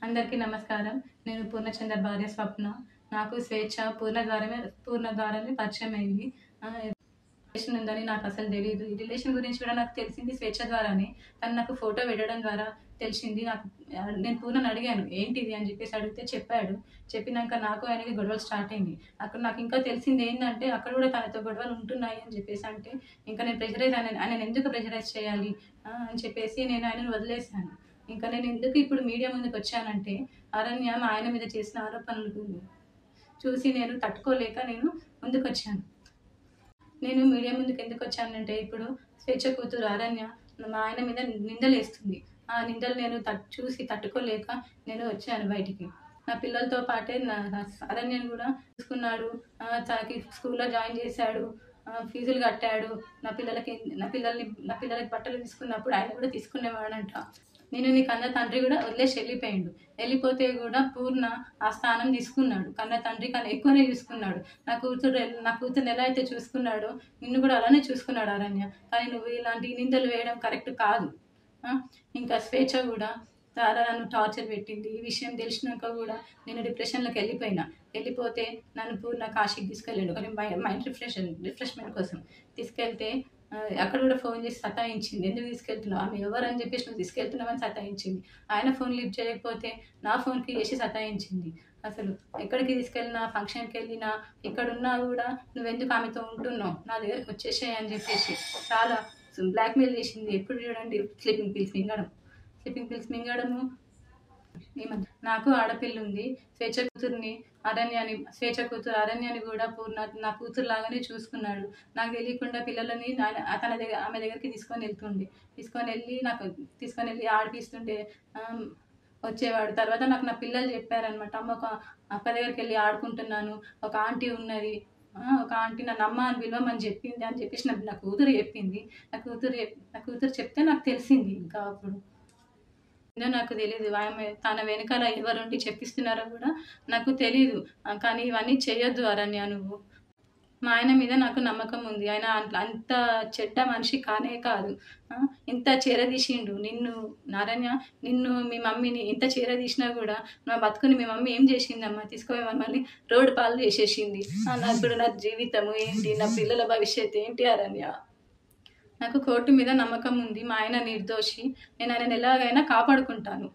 అందరికీ నమస్కారం. నేను పూర్ణచంద్ర భార్య స్వప్న. నాకు స్వేచ్ఛ పూర్ణ ద్వారానే పరిచయమైంది. రిలేషన్ ఉందని నాకు అసలు తెలీదు. ఈ రిలేషన్ గురించి కూడా నాకు తెలిసింది స్వేచ్ఛ ద్వారానే. తను నాకు ఫోటో పెట్టడం ద్వారా తెలిసింది. నేను పూర్ణని అడిగాను, ఏంటిది అని చెప్పేసి అడిగితే చెప్పాడు. చెప్పినాక నాకు ఆయనకి గొడవలు స్టార్ట్ అయింది. అక్కడ నాకు ఇంకా తెలిసింది ఏంటంటే అక్కడ కూడా తనతో గొడవలు ఉంటున్నాయి అని చెప్పేసి అంటే, ఇంకా నేను ఆయనను ఎందుకు ప్రెషరైజ్ చేయాలి అని చెప్పేసి నేను ఆయనను వదిలేశాను. ఇంకా నేను ఎందుకు ఇప్పుడు మీడియా ముందుకు వచ్చానంటే, అరణ్య మా ఆయన మీద చేసిన ఆరోపణలు చూసి నేను తట్టుకోలేక నేను ముందుకొచ్చాను. నేను మీడియా ముందుకు ఎందుకు వచ్చానంటే, ఇప్పుడు స్వేచ్ఛ కూతురు అరణ్య మా ఆయన మీద నిందలేస్తుంది. ఆ నిందలు నేను చూసి తట్టుకోలేక నేను వచ్చాను బయటికి. నా పిల్లలతో పాటే అరణ్యను కూడా చూసుకున్నాడు. తనకి స్కూల్లో జాయిన్ చేశాడు, ఫీజులు కట్టాడు. నా పిల్లలకి బట్టలు తీసుకున్నప్పుడు ఆయన కూడా తీసుకునేవాడంట. నేను నీ కన్న తండ్రి కూడా వదిలేసి వెళ్ళిపోయిండు. వెళ్ళిపోతే కూడా పూర్ణ ఆ స్థానం తీసుకున్నాడు. కన్న తండ్రి కన్నా ఎక్కువనే చూసుకున్నాడు. నా కూతురుని ఎలా అయితే చూసుకున్నాడో నిన్ను కూడా అలానే చూసుకున్నాడు అరణ్య. కానీ నువ్వు ఇలాంటి నిందలు వేయడం కరెక్ట్ కాదు. ఇంకా స్వేచ్ఛ కూడా చాలా నన్ను టార్చర్ పెట్టింది. ఈ విషయం తెలిసినాక కూడా నేను డిప్రెషన్లోకి వెళ్ళిపోతే నన్ను పూర్ణ కాశీకి తీసుకెళ్ళాడు. కానీ మైండ్ రిఫ్రెష్మెంట్ కోసం తీసుకెళ్తే అక్కడ కూడా ఫోన్ చేసి సతాయించింది. ఎందుకు తీసుకెళ్తున్నావు, ఆమె ఎవరని చెప్పేసి నువ్వు తీసుకెళ్తున్నావని సతాయించింది. ఆయన ఫోన్ లిఫ్ట్ చేయకపోతే నా ఫోన్కి చేసి సతాయించింది. అసలు ఎక్కడికి తీసుకెళ్ళినా, ఫంక్షన్కి వెళ్ళినా, ఎక్కడున్నా కూడా నువ్వెందుకు ఆమెతో ఉంటున్నావు, నా దగ్గరికి వచ్చేసాయి అని చెప్పేసి చాలా బ్లాక్మెయిల్ చేసింది. ఎప్పుడు చూడండి స్లీపింగ్ పిల్స్ మింగడము. నాకు ఆడపిల్ల ఉంది. స్వేచ్ఛ కూతురు అరణ్యాన్ని కూడా పూర్ణ నా కూతురు లాగానే చూసుకున్నాడు. నాకు తెలియకుండా పిల్లలని ఆమె దగ్గరికి తీసుకొని వెళ్ళి ఆడిపిస్తుంటే వచ్చేవాడు. తర్వాత నాకు నా పిల్లలు చెప్పారనమాట, అమ్మ ఒక అక్క దగ్గరికి వెళ్ళి ఆడుకుంటున్నాను, ఒక ఆంటీ ఉన్నది, ఒక ఆంటీ నన్ను అమ్మ అని పిలవమని చెప్పింది అని చెప్పేసి నా కూతురు చెప్పింది. నా కూతురు చెప్తే నాకు తెలిసింది. ఇంకా అప్పుడు నాకు తెలీదు ఆమె తన వెనకాల ఎవరుండి చెప్పిస్తున్నారో కూడా నాకు తెలీదు. కానీ ఇవన్నీ చేయొద్దు అరణ్య నువ్వు. మా ఆయన మీద నాకు నమ్మకం ఉంది. ఆయన అంత చెడ్డ మనిషి కానే కాదు. ఇంత చేరదీసిండు నిన్ను మీ మమ్మీని ఇంత చేరదీసినా కూడా నా బతుకుని మీ మమ్మీ ఏం చేసిందమ్మా, తీసుకొని మమ్మల్ని రోడ్డు పాలు చేసేసింది. ఇప్పుడు నా జీవితము ఏంటి, నా పిల్లల భవిష్యత్తు ఏంటి అరణ్య? నాకు కోర్టు మీద నమ్మకం ఉంది. మా ఆయన నిర్దోషి. నేను ఆయన ఎలాగైనా కాపాడుకుంటాను.